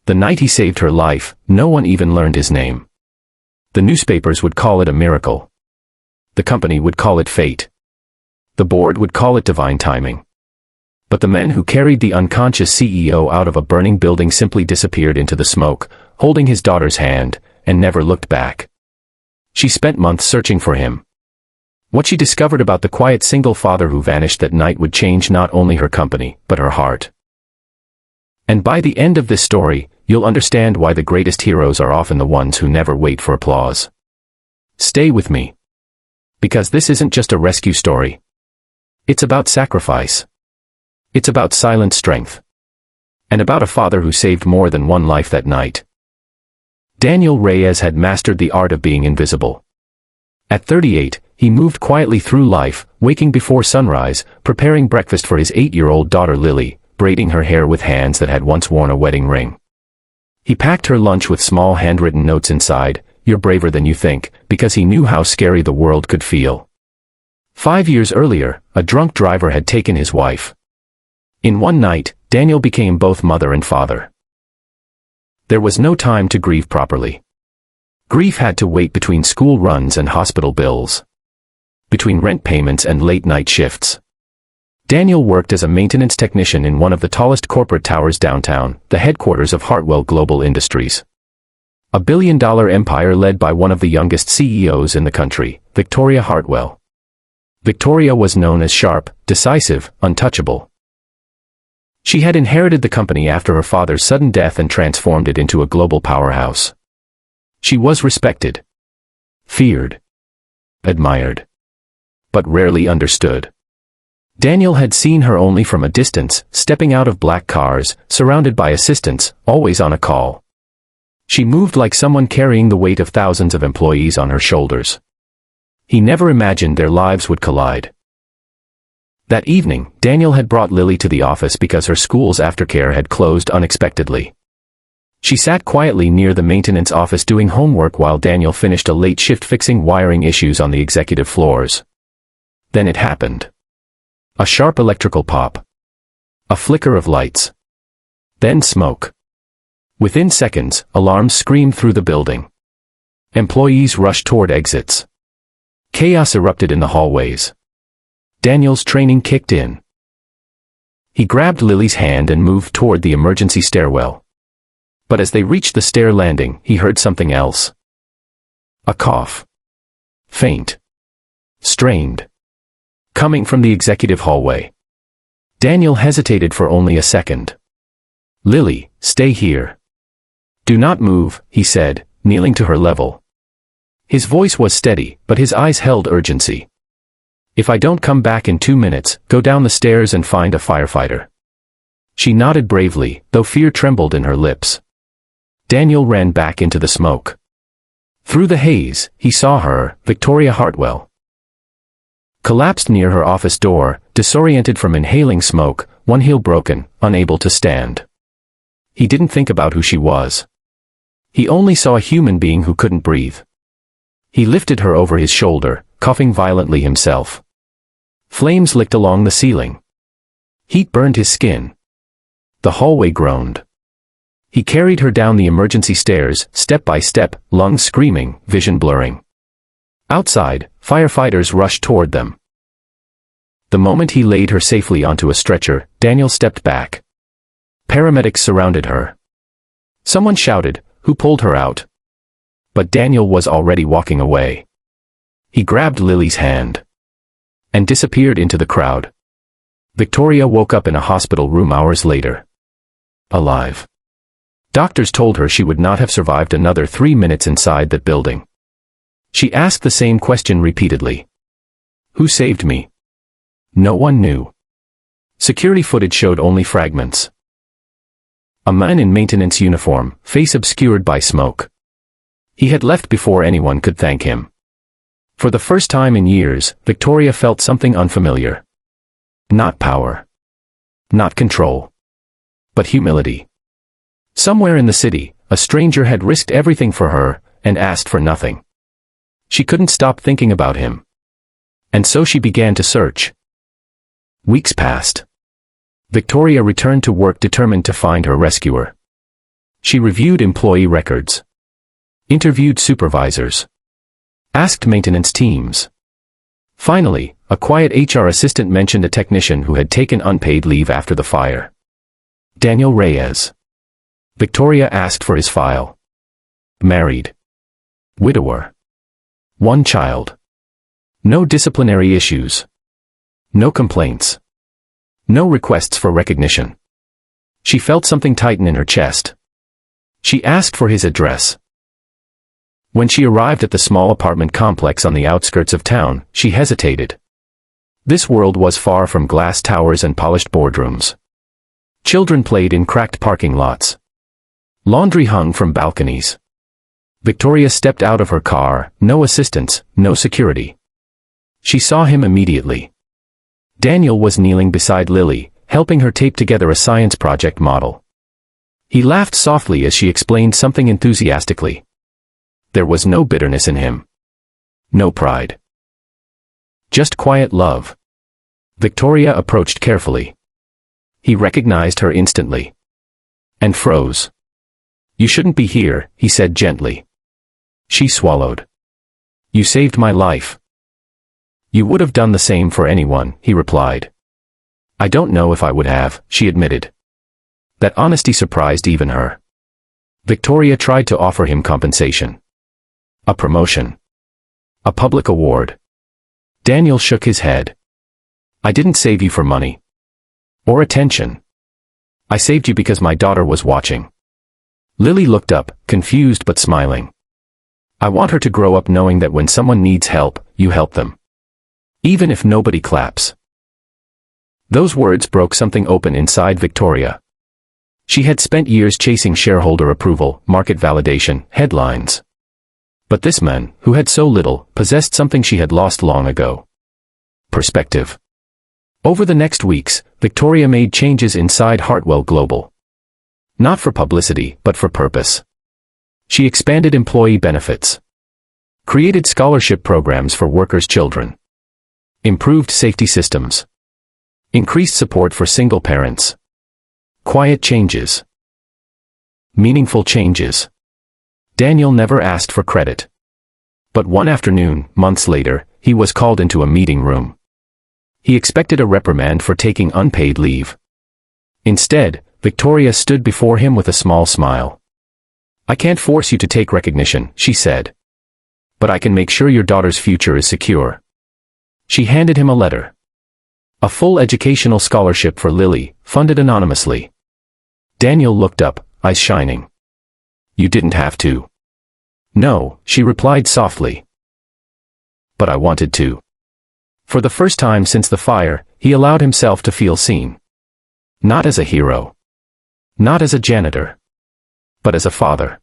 The night he saved her life, no one even learned his name. The newspapers would call it a miracle. The company would call it fate. The board would call it divine timing. But the men who carried the unconscious CEO out of a burning building simply disappeared into the smoke, holding his daughter's hand, and never looked back. She spent months searching for him. What she discovered about the quiet single father who vanished that night would change not only her company, but her heart. And by the end of this story, you'll understand why the greatest heroes are often the ones who never wait for applause. Stay with me. Because this isn't just a rescue story. It's about sacrifice. It's about silent strength. And about a father who saved more than one life that night. Daniel Reyes had mastered the art of being invisible. At 38, he moved quietly through life, waking before sunrise, preparing breakfast for his 8-year-old daughter Lily, braiding her hair with hands that had once worn a wedding ring. He packed her lunch with small handwritten notes inside, "You're braver than you think," because he knew how scary the world could feel. 5 years earlier, a drunk driver had taken his wife. In one night, Daniel became both mother and father. There was no time to grieve properly. Grief had to wait between school runs and hospital bills. Between rent payments and late-night shifts. Daniel worked as a maintenance technician in one of the tallest corporate towers downtown, the headquarters of Hartwell Global Industries. A billion-dollar empire led by one of the youngest CEOs in the country, Victoria Hartwell. Victoria was known as sharp, decisive, untouchable. She had inherited the company after her father's sudden death and transformed it into a global powerhouse. She was respected, feared, admired, but rarely understood. Daniel had seen her only from a distance, stepping out of black cars, surrounded by assistants, always on a call. She moved like someone carrying the weight of thousands of employees on her shoulders. He never imagined their lives would collide. That evening, Daniel had brought Lily to the office because her school's aftercare had closed unexpectedly. She sat quietly near the maintenance office doing homework while Daniel finished a late shift fixing wiring issues on the executive floors. Then it happened. A sharp electrical pop. A flicker of lights. Then smoke. Within seconds, alarms screamed through the building. Employees rushed toward exits. Chaos erupted in the hallways. Daniel's training kicked in. He grabbed Lily's hand and moved toward the emergency stairwell. But as they reached the stair landing, he heard something else. A cough. Faint. Strained. Coming from the executive hallway. Daniel hesitated for only a second. "Lily, stay here. Do not move," he said, kneeling to her level. His voice was steady, but his eyes held urgency. "If I don't come back in 2 minutes, go down the stairs and find a firefighter." She nodded bravely, though fear trembled in her lips. Daniel ran back into the smoke. Through the haze, he saw her, Victoria Hartwell. Collapsed near her office door, disoriented from inhaling smoke, one heel broken, unable to stand. He didn't think about who she was. He only saw a human being who couldn't breathe. He lifted her over his shoulder, coughing violently himself. Flames licked along the ceiling. Heat burned his skin. The hallway groaned. He carried her down the emergency stairs, step by step, lungs screaming, vision blurring. Outside, firefighters rushed toward them. The moment he laid her safely onto a stretcher, Daniel stepped back. Paramedics surrounded her. Someone shouted, "Who pulled her out?" But Daniel was already walking away. He grabbed Lily's hand and disappeared into the crowd. Victoria woke up in a hospital room hours later. Alive. Doctors told her she would not have survived another 3 minutes inside that building. She asked the same question repeatedly. Who saved me? No one knew. Security footage showed only fragments. A man in maintenance uniform, face obscured by smoke. He had left before anyone could thank him. For the first time in years, Victoria felt something unfamiliar. Not power. Not control. But humility. Somewhere in the city, a stranger had risked everything for her, and asked for nothing. She couldn't stop thinking about him. And so she began to search. Weeks passed. Victoria returned to work determined to find her rescuer. She reviewed employee records, interviewed supervisors, asked maintenance teams. Finally, a quiet HR assistant mentioned a technician who had taken unpaid leave after the fire. Daniel Reyes. Victoria asked for his file. Married. Widower. 1 child. No disciplinary issues. No complaints. No requests for recognition. She felt something tighten in her chest. She asked for his address. When she arrived at the small apartment complex on the outskirts of town, she hesitated. This world was far from glass towers and polished boardrooms. Children played in cracked parking lots. Laundry hung from balconies. Victoria stepped out of her car, no assistance, no security. She saw him immediately. Daniel was kneeling beside Lily, helping her tape together a science project model. He laughed softly as she explained something enthusiastically. There was no bitterness in him. No pride. Just quiet love. Victoria approached carefully. He recognized her instantly. And froze. You shouldn't be here, he said gently. She swallowed. You saved my life. You would have done the same for anyone, he replied. I don't know if I would have, she admitted. That honesty surprised even her. Victoria tried to offer him compensation. A promotion. A public award. Daniel shook his head. I didn't save you for money. Or attention. I saved you because my daughter was watching. Lily looked up, confused but smiling. I want her to grow up knowing that when someone needs help, you help them. Even if nobody claps. Those words broke something open inside Victoria. She had spent years chasing shareholder approval, market validation, headlines. But this man, who had so little, possessed something she had lost long ago. Perspective. Over the next weeks, Victoria made changes inside Hartwell Global. Not for publicity, but for purpose. She expanded employee benefits. Created scholarship programs for workers' children. Improved safety systems. Increased support for single parents. Quiet changes. Meaningful changes. Daniel never asked for credit. But one afternoon, months later, he was called into a meeting room. He expected a reprimand for taking unpaid leave. Instead, Victoria stood before him with a small smile. I can't force you to take recognition, she said. But I can make sure your daughter's future is secure. She handed him a letter. A full educational scholarship for Lily, funded anonymously. Daniel looked up, eyes shining. You didn't have to. No, she replied softly. But I wanted to. For the first time since the fire, he allowed himself to feel seen. Not as a hero. Not as a janitor. But as a father.